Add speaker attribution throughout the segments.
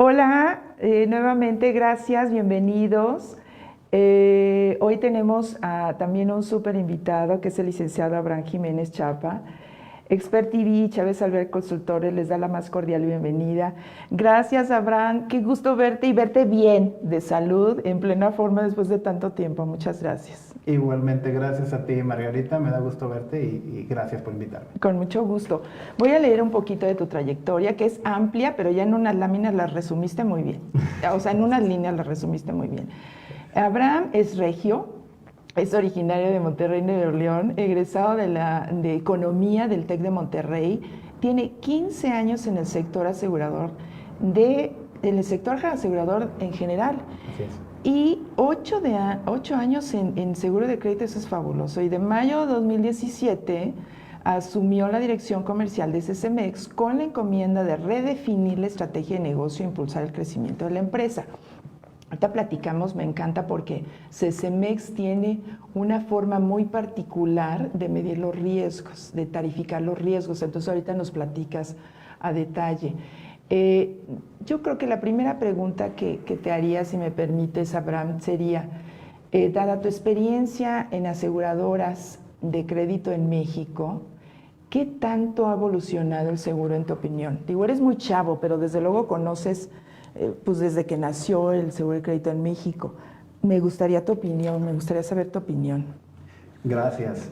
Speaker 1: Hola, nuevamente gracias, bienvenidos. Hoy tenemos también un súper invitado que es el licenciado Abraham Jiménez Chapa. Expert TV, Chávez Albert Consultores les da la más cordial bienvenida. Gracias, Abraham, qué gusto verte y verte bien, de salud, en plena forma después de tanto tiempo. Muchas gracias.
Speaker 2: Igualmente, gracias a ti, Margarita, me da gusto verte y gracias por invitarme.
Speaker 1: Con mucho gusto. Voy a leer un poquito de tu trayectoria, que es amplia, pero ya en unas láminas la resumiste muy bien. O sea, en unas líneas la resumiste muy bien. Abraham es regio, es originario de Monterrey, Nuevo León, egresado de Economía del TEC de Monterrey, tiene 15 años en el sector asegurador, en el sector asegurador en general.
Speaker 2: Así es.
Speaker 1: Y 8 años en seguro de crédito, eso es fabuloso. Y de mayo de 2017 asumió la dirección comercial de CCMEX con la encomienda de redefinir la estrategia de negocio e impulsar el crecimiento de la empresa. Ahorita platicamos, me encanta porque CCMEX tiene una forma muy particular de medir los riesgos, de tarificar los riesgos. Entonces ahorita nos platicas a detalle. Yo creo que la primera pregunta que te haría, si me permites, Abraham, sería, dada tu experiencia en aseguradoras de crédito en México, ¿qué tanto ha evolucionado el seguro en tu opinión? Digo, eres muy chavo, pero desde luego conoces, pues desde que nació el seguro de crédito en México. Me gustaría tu opinión, me gustaría saber tu opinión.
Speaker 2: Gracias.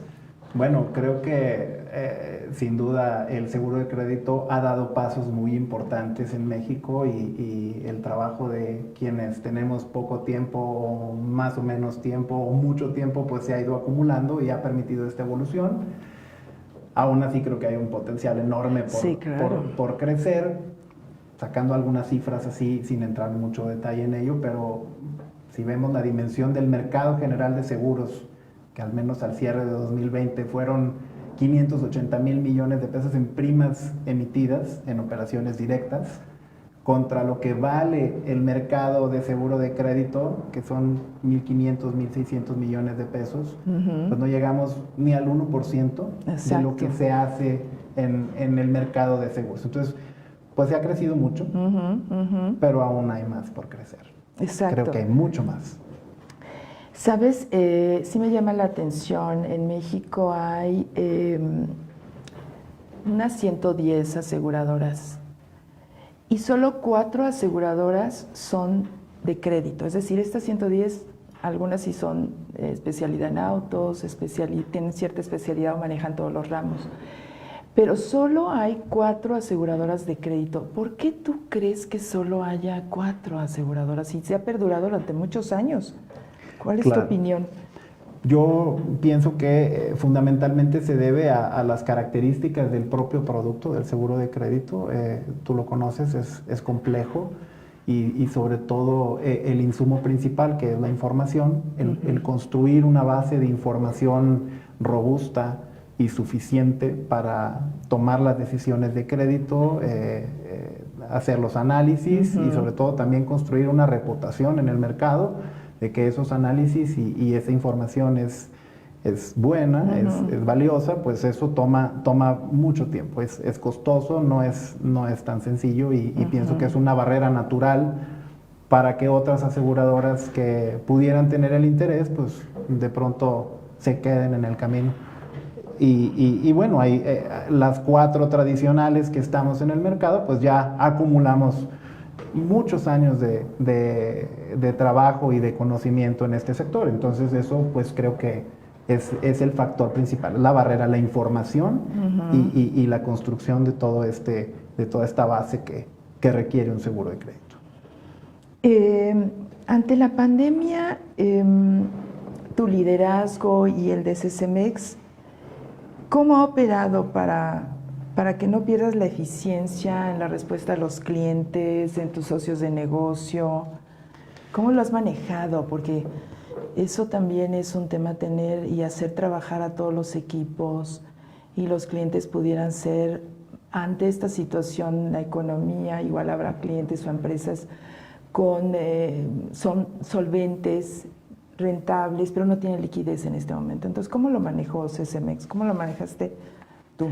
Speaker 2: Bueno, creo que sin duda el seguro de crédito ha dado pasos muy importantes en México y el trabajo de quienes tenemos poco tiempo, o más o menos tiempo, o mucho tiempo, pues se ha ido acumulando y ha permitido esta evolución. Aún así creo que hay un potencial enorme
Speaker 1: Sí, claro.
Speaker 2: por crecer, sacando algunas cifras así sin entrar en mucho detalle en ello, pero si vemos la dimensión del mercado general de seguros, que al menos al cierre de 2020 fueron 580,000 millones de pesos en primas emitidas en operaciones directas, contra lo que vale el mercado de seguro de crédito, que son 1.500, 1.600 millones de pesos, pues no llegamos ni al 1% de lo que se hace en el mercado de seguros. Entonces, pues se ha crecido mucho, pero aún hay más por crecer.
Speaker 1: Exacto.
Speaker 2: Creo que hay mucho más.
Speaker 1: Sabes, sí me llama la atención, en México hay unas 110 aseguradoras y solo 4 aseguradoras son de crédito, es decir, estas 110, algunas sí son especialidad en autos, tienen cierta especialidad o manejan todos los ramos. Pero solo hay 4 aseguradoras de crédito. ¿Por qué tú crees que solo haya 4 aseguradoras y se ha perdurado durante muchos años? ¿Cuál es tu opinión?
Speaker 2: Yo pienso que fundamentalmente se debe a las características del propio producto del seguro de crédito. Tú lo conoces, es complejo y sobre todo el insumo principal, que es la información, el construir una base de información robusta y suficiente para tomar las decisiones de crédito, hacer los análisis y sobre todo también construir una reputación en el mercado de que esos análisis y esa información es buena, es valiosa, pues eso toma mucho tiempo, es costoso, no es tan sencillo y pienso que es una barrera natural para que otras aseguradoras que pudieran tener el interés, pues de pronto se queden en el camino. Y bueno, hay las 4 tradicionales que estamos en el mercado, pues ya acumulamos muchos años de trabajo y de conocimiento en este sector. Entonces eso pues creo que es el factor principal, la barrera, la información y la construcción de toda esta base que requiere un seguro de crédito.
Speaker 1: Ante la pandemia, tu liderazgo y el de CCMEX, ¿cómo ha operado para que no pierdas la eficiencia en la respuesta a los clientes, en tus socios de negocio? ¿Cómo lo has manejado? Porque eso también es un tema, tener y hacer trabajar a todos los equipos y los clientes pudieran ser, ante esta situación, la economía, igual habrá clientes o empresas son solventes, rentables, pero no tienen liquidez en este momento. Entonces, ¿cómo lo manejó CCMEX? ¿Cómo lo manejaste tú?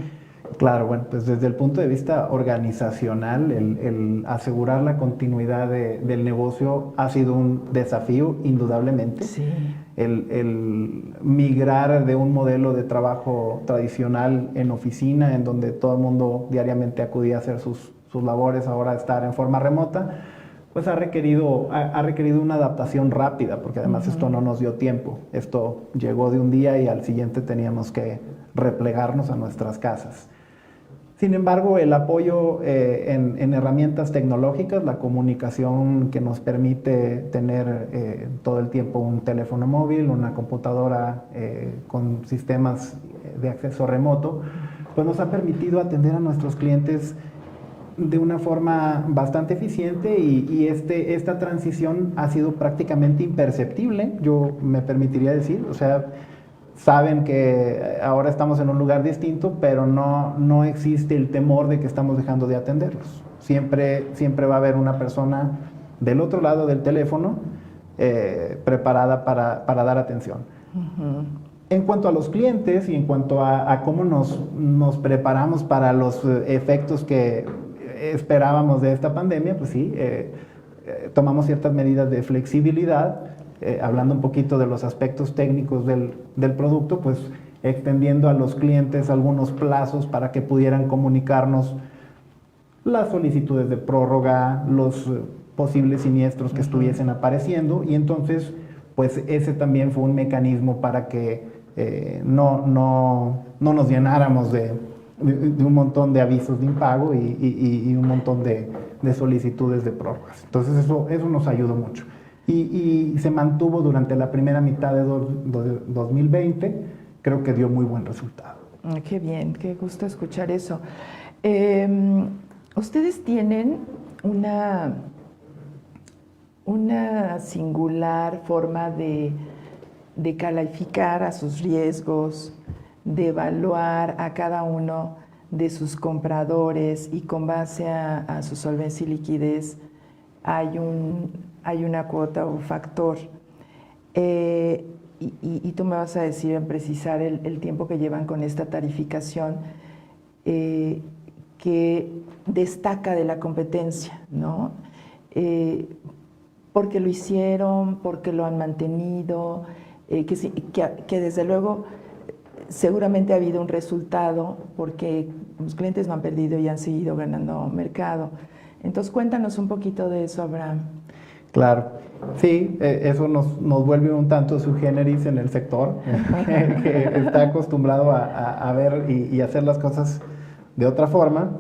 Speaker 2: Claro, bueno, pues desde el punto de vista organizacional, el asegurar la continuidad del negocio ha sido un desafío, indudablemente.
Speaker 1: Sí.
Speaker 2: El migrar de un modelo de trabajo tradicional en oficina, en donde todo el mundo diariamente acudía a hacer sus labores, ahora estar en forma remota, pues ha requerido una adaptación rápida, porque además esto no nos dio tiempo. Esto llegó de un día y al siguiente teníamos que replegarnos a nuestras casas. Sin embargo, el apoyo en herramientas tecnológicas, la comunicación que nos permite tener todo el tiempo un teléfono móvil, una computadora con sistemas de acceso remoto, pues nos ha permitido atender a nuestros clientes de una forma bastante eficiente y esta transición ha sido prácticamente imperceptible, yo me permitiría decir, o sea, saben que ahora estamos en un lugar distinto, pero no existe el temor de que estamos dejando de atenderlos. Siempre va a haber una persona del otro lado del teléfono preparada para dar atención. Uh-huh. En cuanto a los clientes y en cuanto a cómo nos preparamos para los efectos que esperábamos de esta pandemia, pues sí, tomamos ciertas medidas de flexibilidad. Hablando un poquito de los aspectos técnicos del producto, pues extendiendo a los clientes algunos plazos para que pudieran comunicarnos las solicitudes de prórroga, los posibles siniestros que estuviesen apareciendo, y entonces pues ese también fue un mecanismo para que no nos llenáramos de un montón de avisos de impago y un montón de solicitudes de prórrogas. Entonces eso nos ayudó mucho. Y se mantuvo durante la primera mitad de 2020, creo que dio muy buen resultado.
Speaker 1: Qué bien, qué gusto escuchar eso. Ustedes tienen una singular forma de calificar a sus riesgos, de evaluar a cada uno de sus compradores y con base a su solvencia y liquidez hay una cuota o factor. Y tú me vas a decir, en precisar el tiempo que llevan con esta tarificación, que destaca de la competencia, ¿no? Porque lo hicieron, porque lo han mantenido, que desde luego seguramente ha habido un resultado, porque los clientes no han perdido y han seguido ganando mercado. Entonces cuéntanos un poquito de eso, Abraham.
Speaker 2: Claro, sí, eso nos vuelve un tanto sui generis en el sector, que está acostumbrado a ver y hacer las cosas de otra forma.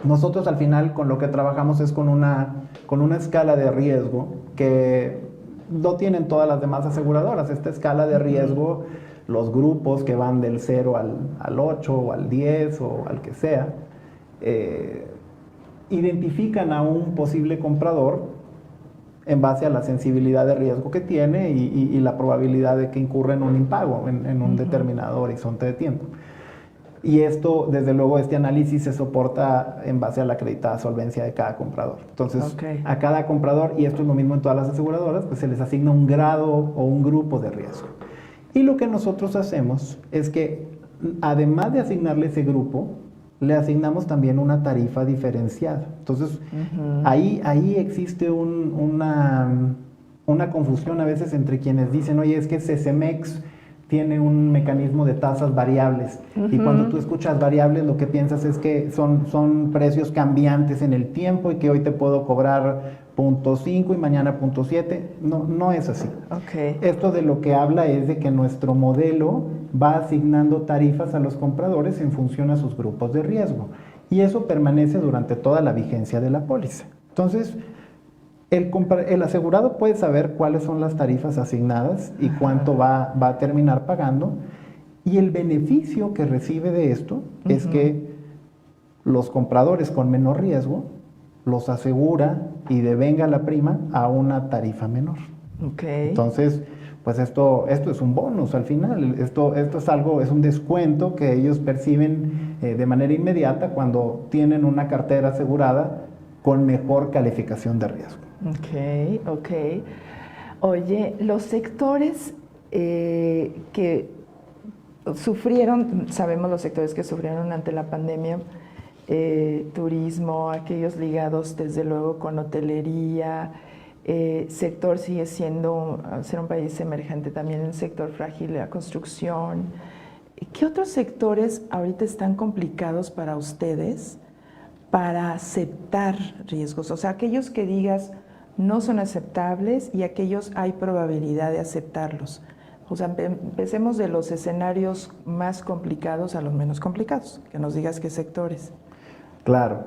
Speaker 2: Nosotros al final con lo que trabajamos es con una escala de riesgo que no tienen todas las demás aseguradoras. Esta escala de riesgo, los grupos que van del 0 al 8 o al 10 o al que sea, identifican a un posible comprador en base a la sensibilidad de riesgo que tiene y la probabilidad de que incurra en un impago en un determinado horizonte de tiempo. Y esto, desde luego, este análisis se soporta en base a la acreditada solvencia de cada comprador. Entonces, a cada comprador, y esto es lo mismo en todas las aseguradoras, pues se les asigna un grado o un grupo de riesgo. Y lo que nosotros hacemos es que, además de asignarle ese grupo, le asignamos también una tarifa diferenciada. Entonces, ahí existe una confusión a veces entre quienes dicen, oye, es que CECEMEX tiene un mecanismo de tasas variables. Y cuando tú escuchas variables, lo que piensas es que son precios cambiantes en el tiempo y que hoy te puedo cobrar 0.5 y mañana 0.7. No es así. Esto de lo que habla es de que nuestro modelo va asignando tarifas a los compradores en función a sus grupos de riesgo. Y eso permanece durante toda la vigencia de la póliza. Entonces, el asegurado puede saber cuáles son las tarifas asignadas y cuánto va a terminar pagando. Y el beneficio que recibe de esto es que los compradores con menor riesgo los asegura y devenga la prima a una tarifa menor. Entonces, pues esto es un bonus al final. Esto es un descuento que ellos perciben de manera inmediata cuando tienen una cartera asegurada con mejor calificación de riesgo.
Speaker 1: Oye, los sectores que sufrieron, sabemos los sectores que sufrieron ante la pandemia, turismo, aquellos ligados desde luego con hotelería, sector sigue siendo, ser un país emergente también en el sector frágil, la construcción. ¿Qué otros sectores ahorita están complicados para ustedes para aceptar riesgos? O sea, aquellos que digas no son aceptables y aquellos hay probabilidad de aceptarlos. O sea, empecemos de los escenarios más complicados a los menos complicados, que nos digas qué sectores.
Speaker 2: Claro.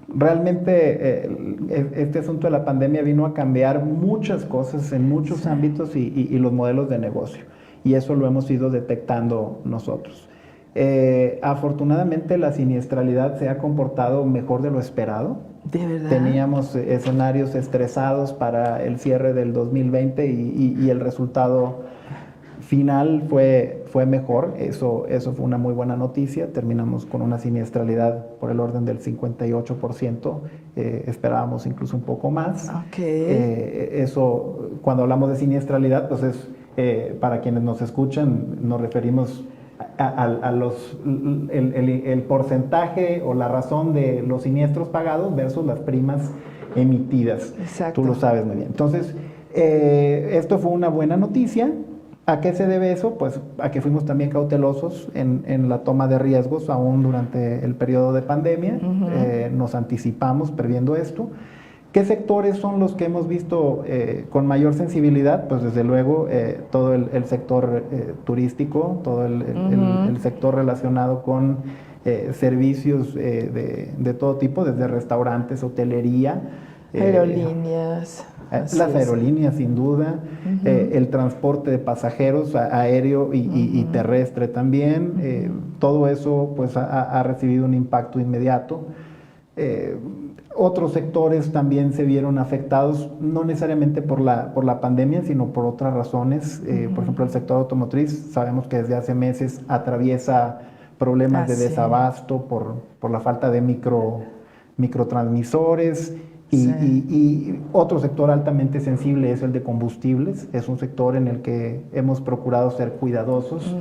Speaker 2: Realmente este asunto de la pandemia vino a cambiar muchas cosas en muchos ámbitos y los modelos de negocio. Y eso lo hemos ido detectando nosotros. Afortunadamente la siniestralidad se ha comportado mejor de lo esperado.
Speaker 1: ¿De verdad?
Speaker 2: Teníamos escenarios estresados para el cierre del 2020 y el resultado final fue mejor. Eso fue una muy buena noticia. Terminamos con una siniestralidad por el orden del 58%. Esperábamos incluso un poco más.
Speaker 1: Okay.
Speaker 2: Eso, cuando hablamos de siniestralidad, pues es, para quienes nos escuchan, nos referimos el porcentaje o la razón de los siniestros pagados versus las primas emitidas.
Speaker 1: Exacto.
Speaker 2: Tú lo sabes muy bien. Entonces, esto fue una buena noticia. ¿A qué se debe eso? Pues a que fuimos también cautelosos en la toma de riesgos aún durante el periodo de pandemia. Nos anticipamos previendo esto. ¿Qué sectores son los que hemos visto con mayor sensibilidad? Pues desde luego todo el sector turístico, todo el sector relacionado con servicios de todo tipo, desde restaurantes, hotelería.
Speaker 1: Aerolíneas.
Speaker 2: Las aerolíneas, sin duda, el transporte de pasajeros aéreo y terrestre también, todo eso pues ha recibido un impacto inmediato. Otros sectores también se vieron afectados, no necesariamente por la pandemia, sino por otras razones. Por ejemplo, el sector automotriz, sabemos que desde hace meses atraviesa problemas de desabasto por la falta de microtransmisores. Y otro sector altamente sensible es el de combustibles. Es un sector en el que hemos procurado ser cuidadosos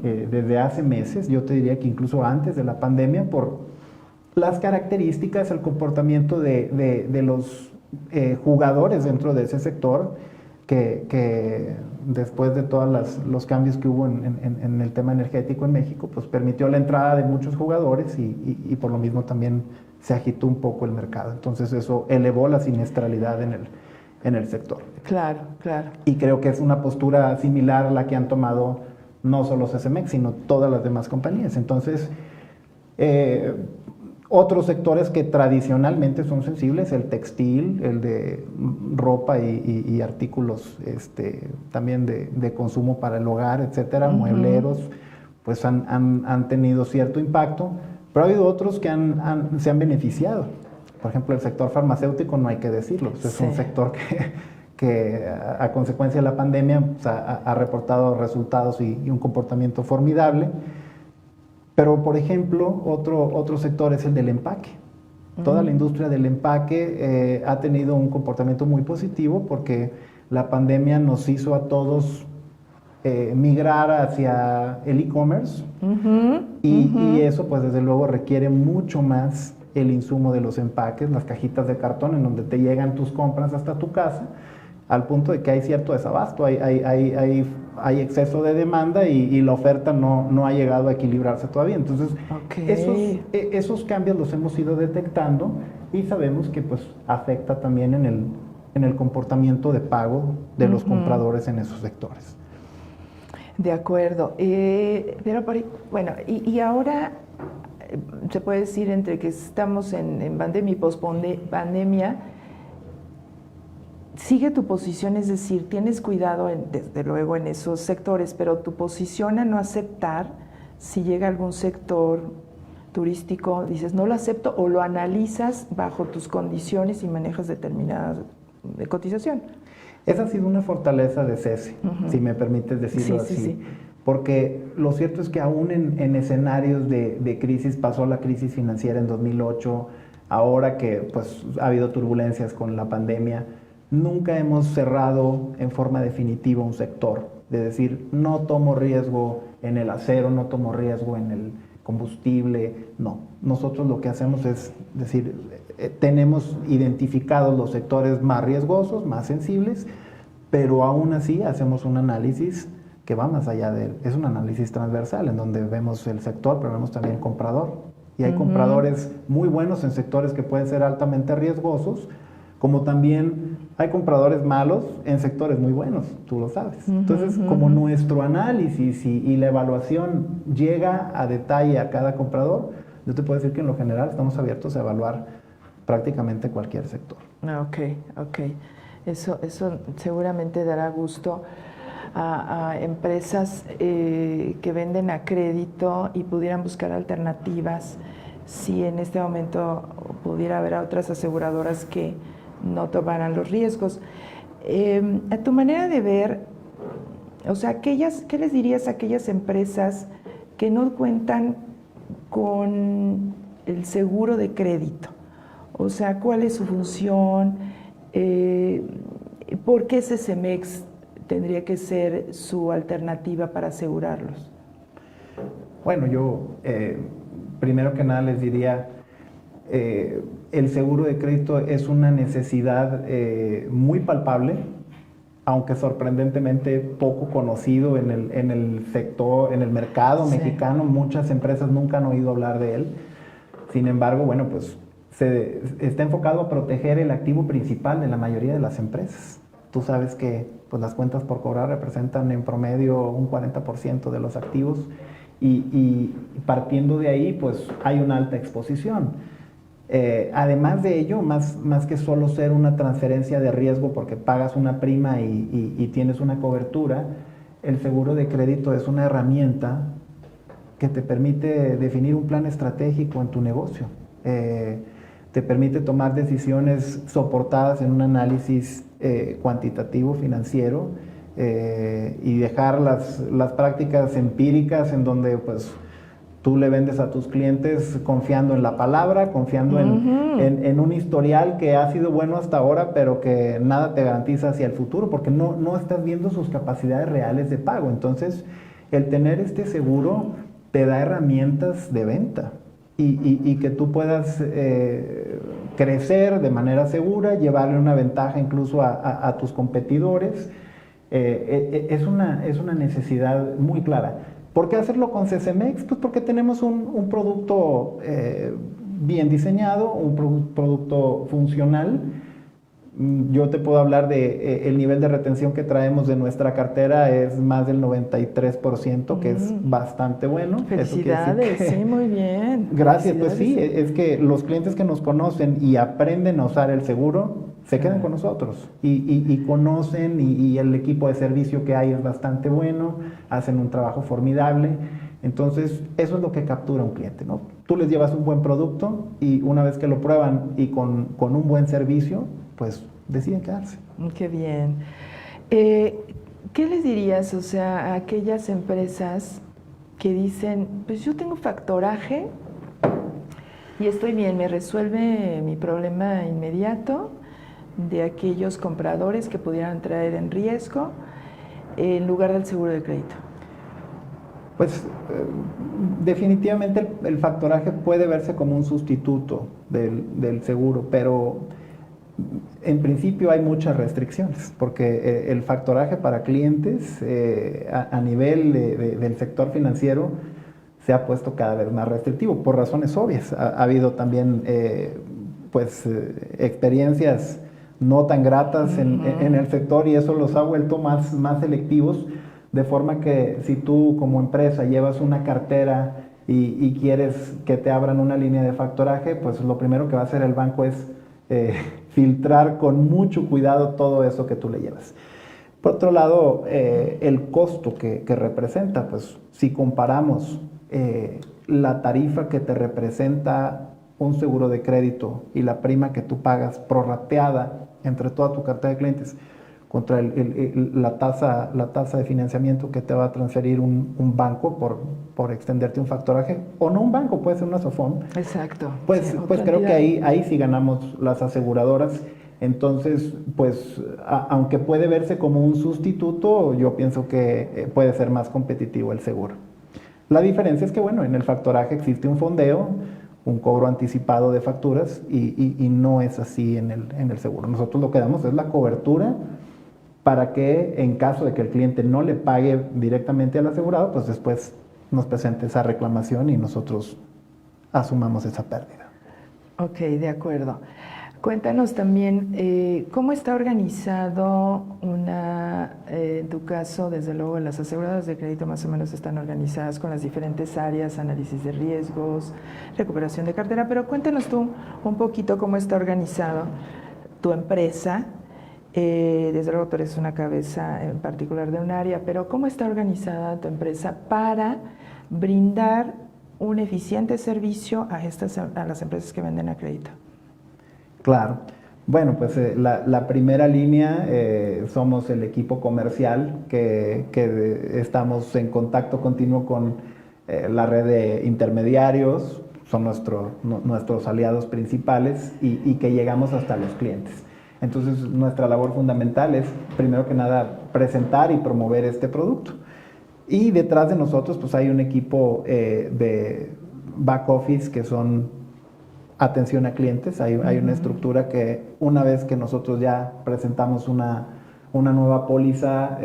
Speaker 2: desde hace meses. Yo te diría que incluso antes de la pandemia, por las características, el comportamiento de los jugadores dentro de ese sector, que después de todos los cambios que hubo en el tema energético en México, pues permitió la entrada de muchos jugadores y por lo mismo también se agitó un poco el mercado. Entonces eso elevó la siniestralidad en el sector.
Speaker 1: Claro, claro.
Speaker 2: Y creo que es una postura similar a la que han tomado no solo CCMEX, sino todas las demás compañías. Entonces, otros sectores que tradicionalmente son sensibles, el textil, el de ropa y artículos también de consumo para el hogar, etcétera, muebleros, pues han tenido cierto impacto. Pero ha habido otros que se han beneficiado. Por ejemplo, el sector farmacéutico, no hay que decirlo. Es un sector que a consecuencia de la pandemia pues, ha reportado resultados y un comportamiento formidable. Pero, por ejemplo, otro sector es el del empaque. Toda la industria del empaque ha tenido un comportamiento muy positivo porque la pandemia nos hizo a todos migrar hacia el e-commerce y eso pues desde luego requiere mucho más el insumo de los empaques, las cajitas de cartón en donde te llegan tus compras hasta tu casa, al punto de que hay cierto desabasto, hay exceso de demanda y la oferta no ha llegado a equilibrarse todavía. Entonces esos cambios los hemos ido detectando y sabemos que pues afecta también en el comportamiento de pago de los compradores en esos sectores.
Speaker 1: De acuerdo. Pero bueno, y ahora se puede decir entre que estamos en pandemia y post-pandemia, sigue tu posición, es decir, tienes cuidado desde luego en esos sectores, pero tu posición a no aceptar si llega algún sector turístico, dices no lo acepto o lo analizas bajo tus condiciones y manejas determinadas de cotización.
Speaker 2: Esa ha sido una fortaleza de CECE, si me permites decirlo así. Sí. Porque lo cierto es que aún en escenarios de crisis, pasó la crisis financiera en 2008, ahora que pues, ha habido turbulencias con la pandemia, nunca hemos cerrado en forma definitiva un sector. De decir, no tomo riesgo en el acero, no tomo riesgo en el combustible. No, nosotros lo que hacemos es decir, tenemos identificados los sectores más riesgosos, más sensibles, pero aún así hacemos un análisis que va más allá de él. Es un análisis transversal en donde vemos el sector, pero vemos también el comprador. Y hay compradores muy buenos en sectores que pueden ser altamente riesgosos, como también hay compradores malos en sectores muy buenos, tú lo sabes. Entonces, como nuestro análisis y la evaluación llega a detalle a cada comprador, yo te puedo decir que en lo general estamos abiertos a evaluar prácticamente cualquier sector.
Speaker 1: Ok. Eso seguramente dará gusto a empresas que venden a crédito y pudieran buscar alternativas si en este momento pudiera haber a otras aseguradoras que no tomaran los riesgos. A tu manera de ver, o sea, ¿qué les dirías a aquellas empresas que no cuentan con el seguro de crédito? O sea, ¿cuál es su función? ¿Por qué CECEMEX tendría que ser su alternativa para asegurarlos?
Speaker 2: Bueno, yo primero que nada les diría, el seguro de crédito es una necesidad muy palpable, aunque sorprendentemente poco conocido en el sector, en el mercado mexicano. Muchas empresas nunca han oído hablar de él. Sin embargo, bueno, pues está enfocado a proteger el activo principal de la mayoría de las empresas. Tú sabes que pues, las cuentas por cobrar representan en promedio un 40% de los activos y partiendo de ahí, pues hay una alta exposición. Además de ello, más que solo ser una transferencia de riesgo porque pagas una prima y tienes una cobertura, el seguro de crédito es una herramienta que te permite definir un plan estratégico en tu negocio. Te permite tomar decisiones soportadas en un análisis cuantitativo financiero y dejar las prácticas empíricas en donde pues tú le vendes a tus clientes confiando en la palabra, confiando en un historial que ha sido bueno hasta ahora, pero que nada te garantiza hacia el futuro, porque no estás viendo sus capacidades reales de pago. Entonces, el tener este seguro te da herramientas de venta y que tú puedas crecer de manera segura, llevarle una ventaja incluso a tus competidores. Es una necesidad muy clara. ¿Por qué hacerlo con CECEMEX? Pues porque tenemos un producto bien diseñado, un producto funcional. Yo te puedo hablar de el nivel de retención que traemos de nuestra cartera es más del 93%, que es bastante bueno.
Speaker 1: Felicidades, sí, muy bien.
Speaker 2: Gracias, pues sí, es que los clientes que nos conocen y aprenden a usar el seguro, se quedan con nosotros y conocen y el equipo de servicio que hay es bastante bueno, hacen un trabajo formidable. Entonces, eso es lo que captura un cliente, ¿no? Tú les llevas un buen producto y una vez que lo prueban y con un buen servicio, pues deciden quedarse.
Speaker 1: Qué bien. ¿Qué les dirías, o sea, a aquellas empresas que dicen, pues yo tengo factoraje y estoy bien, me resuelve mi problema inmediato, de aquellos compradores que pudieran traer en riesgo en lugar del seguro de crédito?
Speaker 2: Pues definitivamente el factoraje puede verse como un sustituto del seguro, pero en principio hay muchas restricciones, porque el factoraje para clientes a nivel del sector financiero se ha puesto cada vez más restrictivo, por razones obvias. Ha habido también experiencias no tan gratas en el sector y eso los ha vuelto más selectivos, de forma que si tú como empresa llevas una cartera y quieres que te abran una línea de factoraje, pues lo primero que va a hacer el banco es filtrar con mucho cuidado todo eso que tú le llevas. Por otro lado, el costo que representa, pues si comparamos la tarifa que te representa un seguro de crédito y la prima que tú pagas prorrateada entre toda tu cartera de clientes contra la tasa de financiamiento que te va a transferir un banco por extenderte un factoraje, o no un banco, puede ser una SOFOM.
Speaker 1: Exacto.
Speaker 2: Pues,
Speaker 1: sí,
Speaker 2: pues creo que ahí sí ganamos las aseguradoras. Entonces, pues aunque puede verse como un sustituto, yo pienso que puede ser más competitivo el seguro. La diferencia es que, bueno, en el factoraje existe un fondeo, un cobro anticipado de facturas y no es así en el seguro. Nosotros lo que damos es la cobertura para que en caso de que el cliente no le pague directamente al asegurado, pues después nos presente esa reclamación y nosotros asumamos esa pérdida.
Speaker 1: Ok, de acuerdo. Cuéntanos también cómo está organizado en tu caso, desde luego las aseguradoras de crédito más o menos están organizadas con las diferentes áreas, análisis de riesgos, recuperación de cartera, pero cuéntanos tú un poquito cómo está organizado tu empresa. Desde luego tú eres una cabeza en particular de un área, pero ¿cómo está organizada tu empresa para brindar un eficiente servicio a las empresas que venden a crédito?
Speaker 2: Claro. Bueno, pues la primera línea somos el equipo comercial que estamos en contacto continuo con la red de intermediarios, son nuestros aliados principales y que llegamos hasta los clientes. Entonces, nuestra labor fundamental es, primero que nada, presentar y promover este producto. Y detrás de nosotros, pues hay un equipo de back office que son atención a clientes. Hay una estructura que una vez que nosotros ya presentamos una nueva póliza,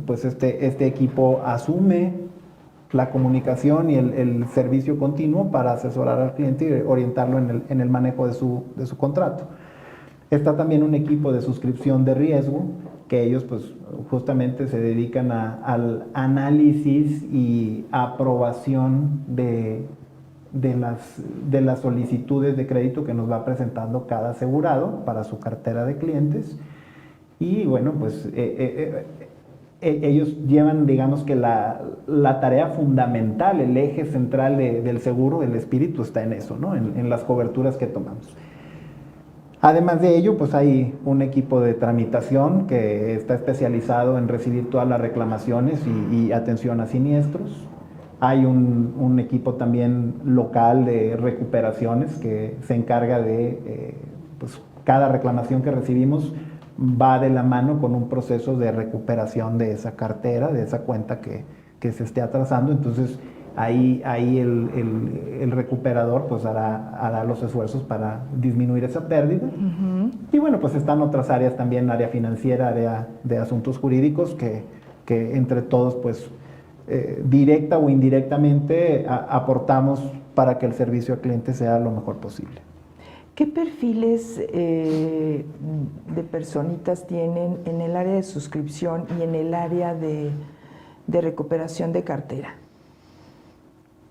Speaker 2: pues este equipo asume la comunicación y el servicio continuo para asesorar al cliente y orientarlo en el manejo de su contrato. Está también un equipo de suscripción de riesgo, que ellos pues justamente se dedican al análisis y aprobación de las solicitudes de crédito que nos va presentando cada asegurado para su cartera de clientes. Y bueno, pues ellos llevan, digamos que la tarea fundamental, el eje central del seguro, el espíritu está en eso, ¿no? En las coberturas que tomamos. Además de ello, pues hay un equipo de tramitación que está especializado en recibir todas las reclamaciones y atención a siniestros. Hay un equipo también local de recuperaciones que se encarga de, pues cada reclamación que recibimos va de la mano con un proceso de recuperación de esa cartera, de esa cuenta que se esté atrasando. Entonces, ahí el recuperador pues hará los esfuerzos para disminuir esa pérdida. Uh-huh. Y bueno, pues están otras áreas también, área financiera, área de asuntos jurídicos, que entre todos pues directa o indirectamente aportamos para que el servicio al cliente sea lo mejor posible.
Speaker 1: ¿Qué perfiles de personitas tienen en el área de suscripción y en el área de recuperación de cartera?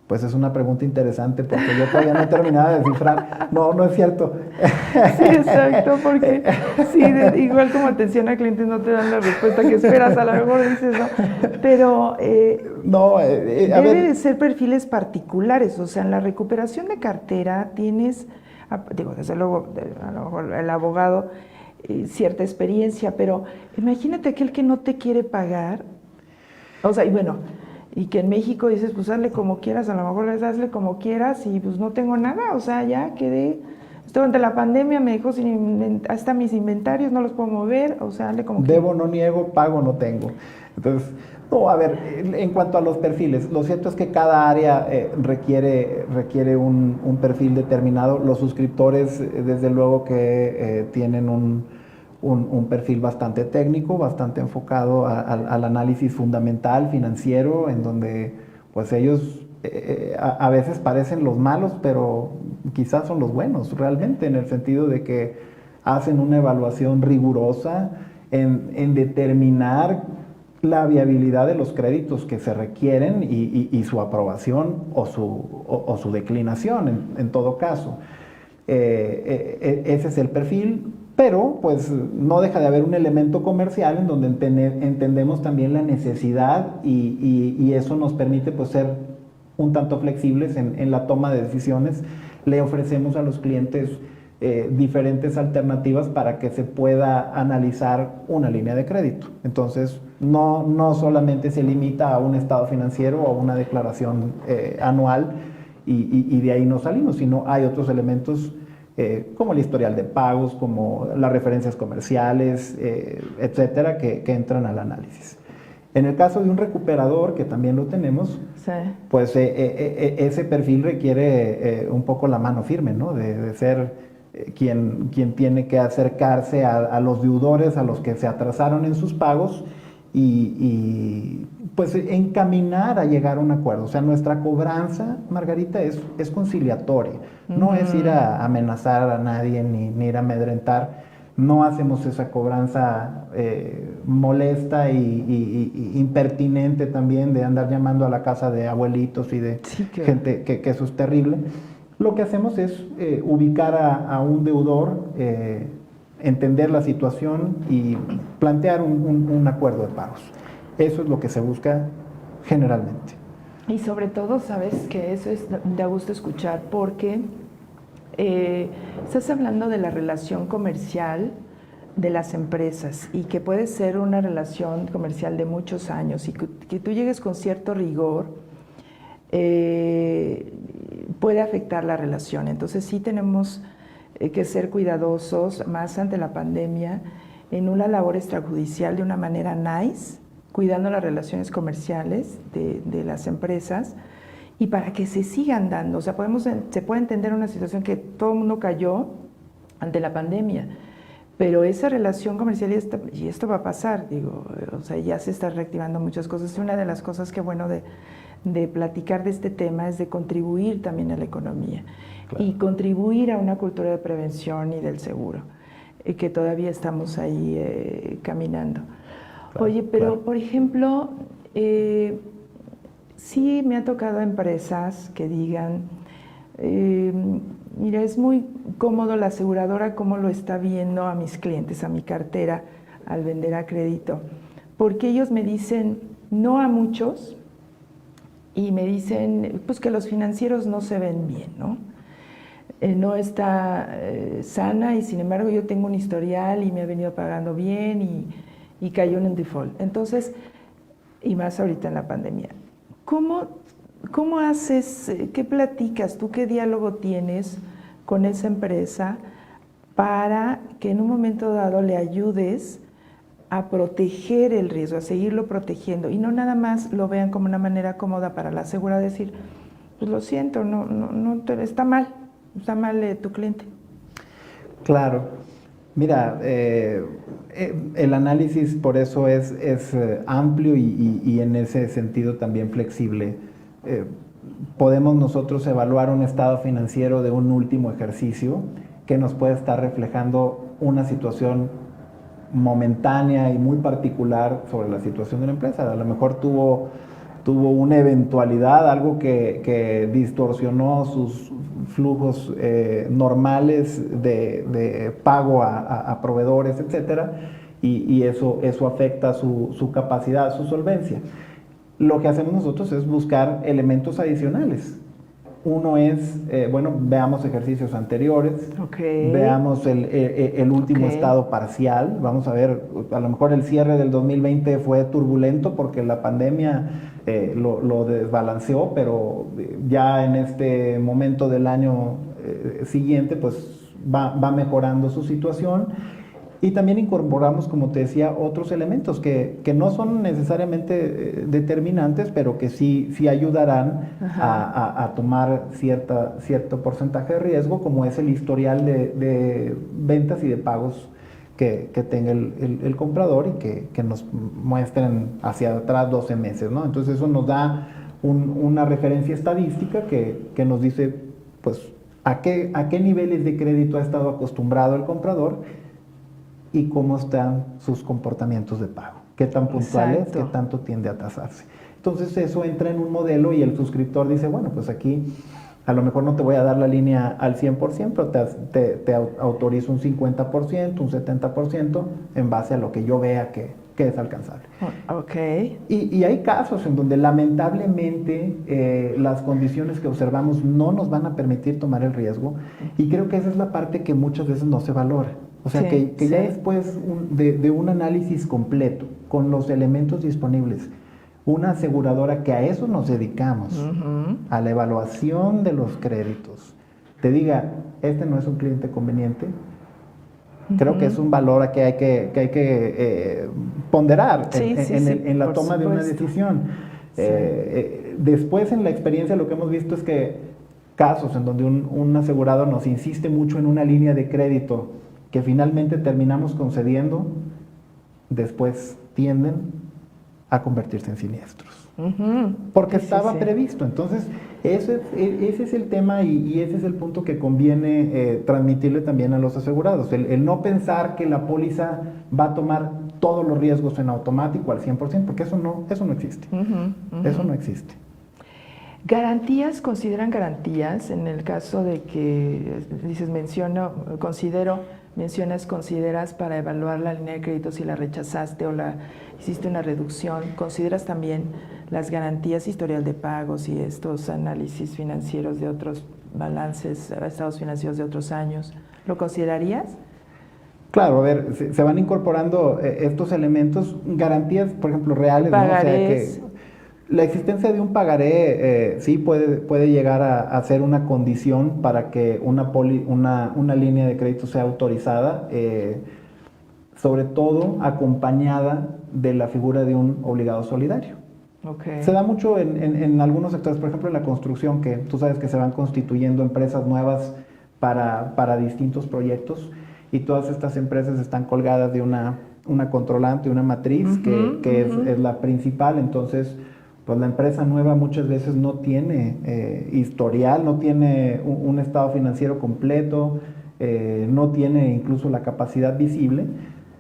Speaker 2: Pues es una pregunta interesante porque yo todavía no he terminado de descifrar. No es cierto.
Speaker 1: Sí, exacto, porque sí, igual como atención a clientes no te dan la respuesta que esperas, a lo mejor dices, ¿no? Pero debe de ser perfiles particulares, o sea, en la recuperación de cartera tienes, desde luego, a lo mejor el abogado, cierta experiencia, pero imagínate aquel que no te quiere pagar, o sea, y bueno, y que en México dices, pues hazle como quieras, a lo mejor hazle como quieras y pues no tengo nada, o sea, ya quedé, durante la pandemia me dejó hasta mis inventarios, no los puedo mover, o sea, hazle como
Speaker 2: debo, no niego, pago, no tengo. Entonces, no, a ver, en cuanto a los perfiles, lo cierto es que cada área requiere un perfil determinado. Los suscriptores, desde luego que tienen un perfil bastante técnico, bastante enfocado al análisis fundamental, financiero, en donde pues ellos a veces parecen los malos, pero quizás son los buenos realmente, en el sentido de que hacen una evaluación rigurosa en determinar la viabilidad de los créditos que se requieren y su aprobación o su declinación en todo caso. Ese es el perfil. Pero pues no deja de haber un elemento comercial en donde entendemos también la necesidad y eso nos permite pues ser un tanto flexibles en la toma de decisiones. Le ofrecemos a los clientes diferentes alternativas para que se pueda analizar una línea de crédito. Entonces no solamente se limita a un estado financiero o a una declaración anual y de ahí no salimos, sino hay otros elementos como el historial de pagos, como las referencias comerciales, etcétera, que entran al análisis. En el caso de un recuperador, que también lo tenemos,
Speaker 1: Sí.
Speaker 2: pues ese perfil requiere un poco la mano firme, ¿no? De ser quien tiene que acercarse a los deudores, a los que se atrasaron en sus pagos y pues encaminar a llegar a un acuerdo. O sea, nuestra cobranza, Margarita, es conciliatoria. No es ir a amenazar a nadie ni ir a amedrentar. No hacemos esa cobranza molesta y impertinente también de andar llamando a la casa de abuelitos y de
Speaker 1: Sí,
Speaker 2: gente que eso es terrible. Lo que hacemos es ubicar a un deudor, entender la situación y plantear un acuerdo de pagos. Eso es lo que se busca generalmente.
Speaker 1: Y sobre todo, sabes que eso es da gusto escuchar porque estás hablando de la relación comercial de las empresas y que puede ser una relación comercial de muchos años y que tú llegues con cierto rigor puede afectar la relación. Entonces sí tenemos que ser cuidadosos, más ante la pandemia, en una labor extrajudicial de una manera nice, cuidando las relaciones comerciales de las empresas y para que se sigan dando. O sea, se puede entender una situación que todo el mundo cayó ante la pandemia, pero esa relación comercial y esto va a pasar, digo, o sea, ya se está reactivando muchas cosas. Una de las cosas que bueno de platicar de este tema es de contribuir también a la economía y contribuir a una cultura de prevención y del seguro, que todavía estamos ahí caminando.
Speaker 2: Claro,
Speaker 1: Oye, pero
Speaker 2: claro.
Speaker 1: por ejemplo, sí me ha tocado empresas que digan, mira, es muy cómodo la aseguradora cómo lo está viendo a mis clientes, a mi cartera, al vender a crédito, porque ellos me dicen no a muchos y me dicen pues que los financieros no se ven bien, ¿no? No está sana y sin embargo yo tengo un historial y me ha venido pagando bien y cayó en un default. Entonces, y más ahorita en la pandemia. ¿Cómo haces, qué platicas, tú qué diálogo tienes con esa empresa para que en un momento dado le ayudes a proteger el riesgo, a seguirlo protegiendo y no nada más lo vean como una manera cómoda para la aseguradora decir, pues lo siento, está mal tu cliente?
Speaker 2: Claro. Mira, el análisis por eso es amplio y en ese sentido también flexible. Podemos nosotros evaluar un estado financiero de un último ejercicio que nos puede estar reflejando una situación momentánea y muy particular sobre la situación de la empresa. A lo mejor tuvo una eventualidad, algo que distorsionó sus flujos normales de pago a proveedores, etcétera, y eso afecta su capacidad, su solvencia. Lo que hacemos nosotros es buscar elementos adicionales. Uno es, veamos ejercicios anteriores, veamos el último estado parcial, vamos a ver, a lo mejor el cierre del 2020 fue turbulento porque la pandemia lo desbalanceó, pero ya en este momento del año siguiente pues va mejorando su situación. Y también incorporamos, como te decía, otros elementos que no son necesariamente determinantes, pero que sí ayudarán a tomar cierto porcentaje de riesgo, como es el historial de ventas y de pagos que tenga el comprador y que nos muestren hacia atrás 12 meses, ¿no? Entonces eso nos da una referencia estadística que nos dice, pues, a qué niveles de crédito ha estado acostumbrado el comprador y cómo están sus comportamientos de pago, qué tan puntuales, qué tanto tiende a atrasarse. Entonces eso entra en un modelo y el suscriptor dice, bueno, pues aquí a lo mejor no te voy a dar la línea al 100%, pero te autorizo un 50%, un 70% en base a lo que yo vea que es alcanzable.
Speaker 1: Okay.
Speaker 2: Y hay casos en donde lamentablemente las condiciones que observamos no nos van a permitir tomar el riesgo y creo que esa es la parte que muchas veces no se valora. O sea, que ya después de un análisis completo, con los elementos disponibles, una aseguradora que a eso nos dedicamos, a la evaluación de los créditos, te diga, este no es un cliente conveniente, Creo que es un valor que hay que ponderar en la
Speaker 1: por
Speaker 2: toma de una
Speaker 1: supuesto.
Speaker 2: decisión.
Speaker 1: Sí.
Speaker 2: Después, en la experiencia, lo que hemos visto es que casos en donde un asegurado nos insiste mucho en una línea de crédito que finalmente terminamos concediendo, después tienden a convertirse en siniestros. Porque estaba previsto. Entonces, ese es el tema y ese es el punto que conviene transmitirle también a los asegurados. El no pensar que la póliza va a tomar todos los riesgos en automático al 100%, porque eso no existe. Eso no existe.
Speaker 1: ¿Garantías consideran garantías en el caso de que, dices, consideras para evaluar la línea de crédito si la rechazaste o hiciste una reducción? ¿Consideras también las garantías, historial de pagos y estos análisis financieros de otros balances, estados financieros de otros años? ¿Lo considerarías?
Speaker 2: Claro, a ver, se van incorporando estos elementos, garantías, por ejemplo, reales, ¿no? O sea, que la existencia de un pagaré sí puede llegar a ser una condición para que una línea de crédito sea autorizada, sobre todo acompañada de la figura de un obligado solidario.
Speaker 1: Okay.
Speaker 2: Se da mucho en algunos sectores, por ejemplo en la construcción, que tú sabes que se van constituyendo empresas nuevas para distintos proyectos y todas estas empresas están colgadas de una controlante, una matriz que es la principal. Entonces, pues la empresa nueva muchas veces no tiene historial, no tiene un estado financiero completo, no tiene incluso la capacidad visible,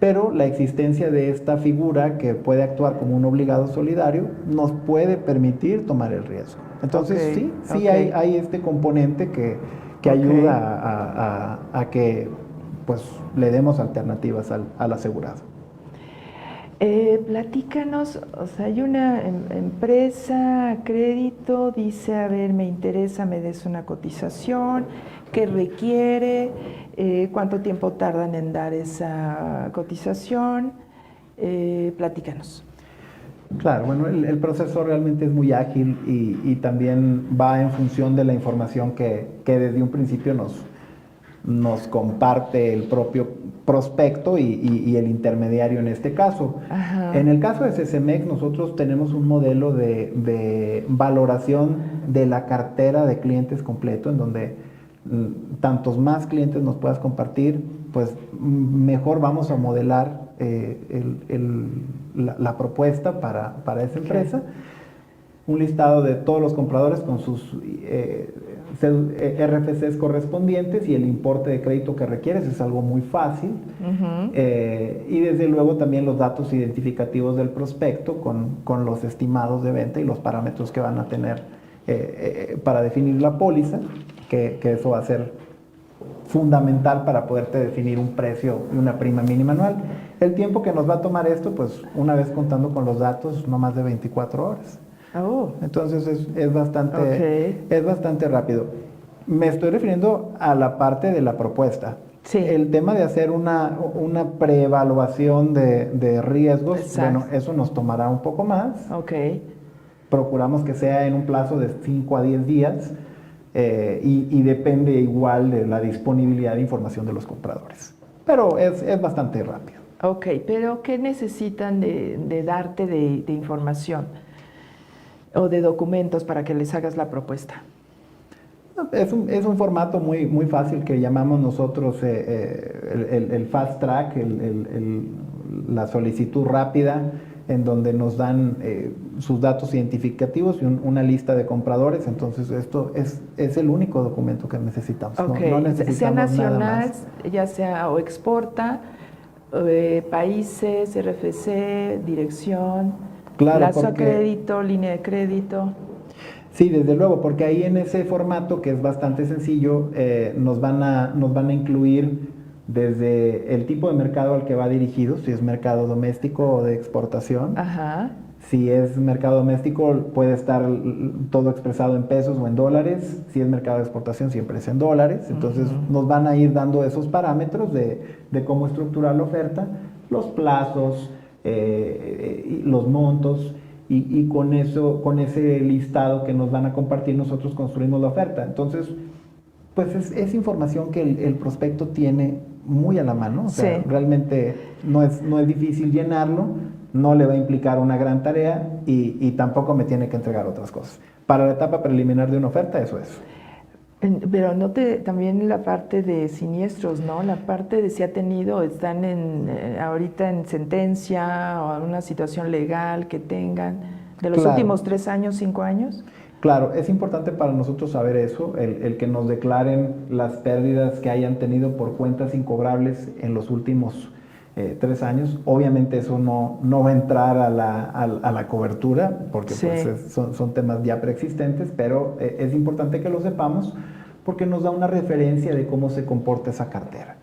Speaker 2: pero la existencia de esta figura que puede actuar como un obligado solidario nos puede permitir tomar el riesgo. Entonces sí hay este componente que ayuda a que pues le demos alternativas al asegurado.
Speaker 1: Platícanos, o sea, hay una empresa, crédito, dice, a ver, me interesa, me des una cotización, ¿qué requiere? ¿Cuánto tiempo tardan en dar esa cotización? Platícanos.
Speaker 2: Claro, bueno, el proceso realmente es muy ágil y también va en función de la información que desde un principio nos comparte el propio prospecto y el intermediario en este caso.
Speaker 1: Ajá.
Speaker 2: En el caso de CECEMEX, nosotros tenemos un modelo de valoración de la cartera de clientes completo, en donde tantos más clientes nos puedas compartir, pues mejor vamos a modelar la propuesta para esa empresa. Un listado de todos los compradores con sus RFCs correspondientes y el importe de crédito que requieres, es algo muy fácil. Y desde luego también los datos identificativos del prospecto con los estimados de venta y los parámetros que van a tener para definir la póliza, que eso va a ser fundamental para poderte definir un precio y una prima mínima anual. El tiempo que nos va a tomar esto, pues una vez contando con los datos, no más de 24 horas. Entonces es bastante rápido. Me estoy refiriendo a la parte de la propuesta.
Speaker 1: Sí.
Speaker 2: El tema de hacer una preevaluación de riesgos,
Speaker 1: exacto,
Speaker 2: bueno, eso nos tomará un poco más. Procuramos que sea en un plazo de 5 a 10 días y depende igual de la disponibilidad de información de los compradores. Pero es bastante rápido.
Speaker 1: Ok, pero ¿qué necesitan de darte de información o de documentos para que les hagas la propuesta?
Speaker 2: Es un formato muy fácil que llamamos nosotros el fast track, la solicitud rápida, en donde nos dan sus datos identificativos y una lista de compradores. Entonces esto es el único documento que necesitamos.
Speaker 1: Okay.
Speaker 2: No necesitamos
Speaker 1: sea nacional,
Speaker 2: nada más.
Speaker 1: Ya sea o exporta, países, RFC, dirección, plazo a crédito, línea de crédito.
Speaker 2: Sí, desde luego, porque ahí en ese formato, que es bastante sencillo, nos van a incluir desde el tipo de mercado al que va dirigido, si es mercado doméstico o de exportación.
Speaker 1: Ajá.
Speaker 2: Si es mercado doméstico, puede estar todo expresado en pesos o en dólares. Si es mercado de exportación, siempre es en dólares. Entonces nos van a ir dando esos parámetros de cómo estructurar la oferta, los plazos, los montos. Y con ese listado que nos van a compartir, nosotros construimos la oferta. Entonces, pues es información que el prospecto tiene muy a la mano, o sea,
Speaker 1: Sí.
Speaker 2: realmente no es difícil llenarlo, no le va a implicar una gran tarea y tampoco me tiene que entregar otras cosas. Para la etapa preliminar de una oferta, eso es.
Speaker 1: Pero note también la parte de siniestros, ¿no? La parte de si ha tenido, están ahorita en sentencia o alguna situación legal que tengan de los
Speaker 2: Claro.
Speaker 1: últimos 3 años, 5 años.
Speaker 2: Claro, es importante para nosotros saber eso, el que nos declaren las pérdidas que hayan tenido por cuentas incobrables en los últimos 3 años. Obviamente eso no va a entrar a la cobertura, porque
Speaker 1: Sí.
Speaker 2: pues son temas ya preexistentes, pero es importante que lo sepamos porque nos da una referencia de cómo se comporta esa cartera.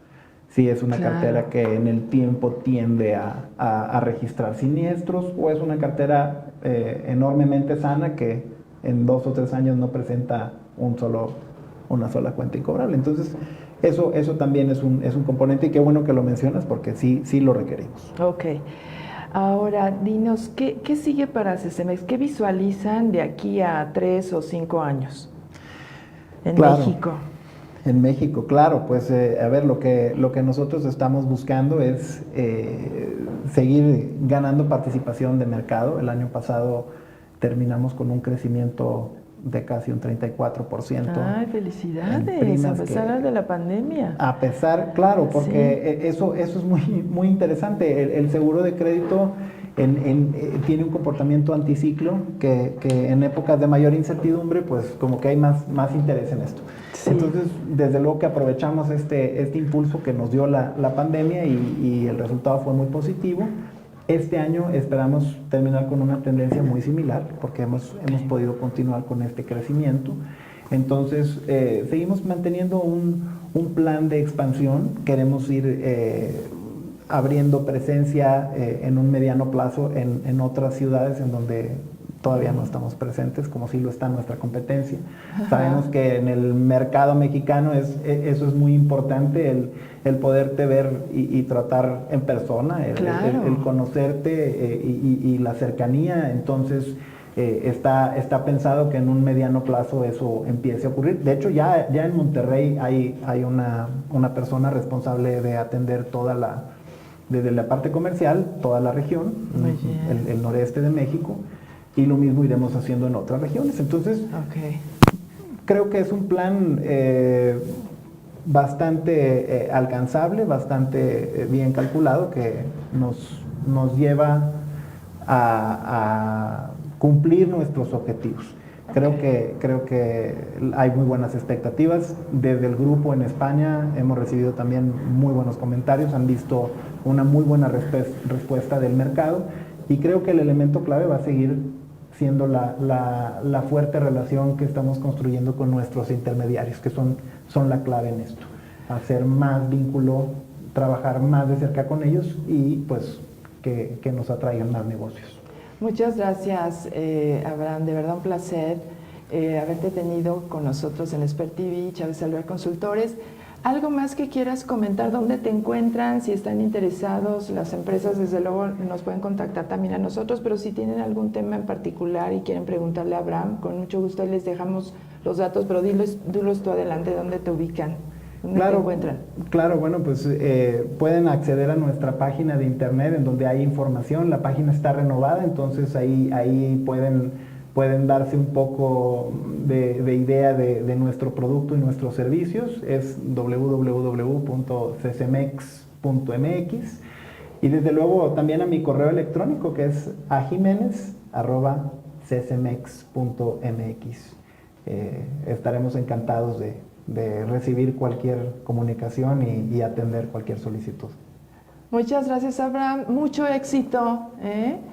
Speaker 2: Si es una
Speaker 1: Claro.
Speaker 2: cartera que en el tiempo tiende a registrar siniestros, o es una cartera enormemente sana que en 2 o 3 años no presenta una sola cuenta incobrable. Entonces, eso también es un componente, y qué bueno que lo mencionas porque sí lo requerimos.
Speaker 1: Ok. Ahora, dinos, ¿qué sigue para CECEMEX? ¿Qué visualizan de aquí a 3 o 5 años en
Speaker 2: Claro.
Speaker 1: México?
Speaker 2: En México, claro, pues a ver, lo que nosotros estamos buscando es seguir ganando participación de mercado. El año pasado terminamos con un crecimiento de casi un 34%.
Speaker 1: ¡Ay,
Speaker 2: en
Speaker 1: felicidades! A
Speaker 2: primas
Speaker 1: pesar de la pandemia.
Speaker 2: A pesar, claro, porque
Speaker 1: Sí.
Speaker 2: eso es muy interesante. El seguro de crédito tiene un comportamiento anticiclo que en épocas de mayor incertidumbre, pues como que hay más interés en esto.
Speaker 1: Sí.
Speaker 2: Entonces, desde luego que aprovechamos este impulso que nos dio la pandemia y el resultado fue muy positivo. Este año esperamos terminar con una tendencia muy similar porque hemos podido continuar con este crecimiento. Entonces, seguimos manteniendo un plan de expansión. Queremos ir abriendo presencia en un mediano plazo en otras ciudades en donde todavía no estamos presentes, como sí lo está nuestra competencia. Ajá. Sabemos que en el mercado mexicano eso es muy importante, el poderte ver y tratar en persona,
Speaker 1: Claro.
Speaker 2: el conocerte y la cercanía. Entonces, está pensado que en un mediano plazo eso empiece a ocurrir. De hecho, ya en Monterrey hay una persona responsable de atender desde la parte comercial, toda la región, el noreste de México, y lo mismo iremos haciendo en otras regiones. Entonces, creo que es un plan bastante alcanzable, bastante bien calculado, que nos lleva a cumplir nuestros objetivos. Creo que hay muy buenas expectativas. Desde el grupo en España hemos recibido también muy buenos comentarios, han visto una muy buena respuesta del mercado, y creo que el elemento clave va a seguir siendo la fuerte relación que estamos construyendo con nuestros intermediarios, que son la clave en esto. Hacer más vínculo, trabajar más de cerca con ellos y pues que nos atraigan más negocios.
Speaker 1: Muchas gracias, Abraham. De verdad un placer haberte tenido con nosotros en Expert TV, Chávez Alvear Consultores. ¿Algo más que quieras comentar? ¿Dónde te encuentran? Si están interesados, las empresas desde luego nos pueden contactar también a nosotros, pero si tienen algún tema en particular y quieren preguntarle a Abraham, con mucho gusto ahí les dejamos los datos, pero dilos tú adelante, ¿dónde te ubican? ¿Dónde te encuentran? Claro,
Speaker 2: bueno, pues pueden acceder a nuestra página de internet en donde hay información. La página está renovada, entonces ahí pueden darse un poco de idea de nuestro producto y nuestros servicios. Es www.ccemex.mx, y desde luego también a mi correo electrónico, que es ajimenez@ccemex.mx. Estaremos encantados de recibir cualquier comunicación y atender cualquier solicitud.
Speaker 1: Muchas gracias, Abraham. Mucho éxito.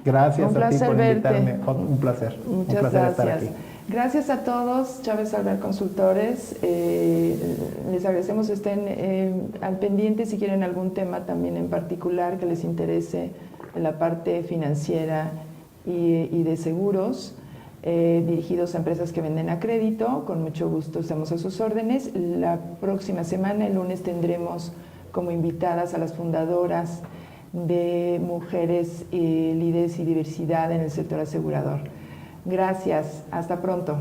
Speaker 2: Gracias
Speaker 1: a ti por
Speaker 2: invitarme. Un placer.
Speaker 1: Muchas gracias. Estar aquí. Gracias a todos, Chávez Alvear Consultores. Les agradecemos que estén al pendiente si quieren algún tema también en particular que les interese en la parte financiera y de seguros. Dirigidos a empresas que venden a crédito. Con mucho gusto estamos a sus órdenes. La próxima semana, el lunes, tendremos como invitadas a las fundadoras de Mujeres, Líderes y Diversidad en el sector asegurador. Gracias. Hasta pronto.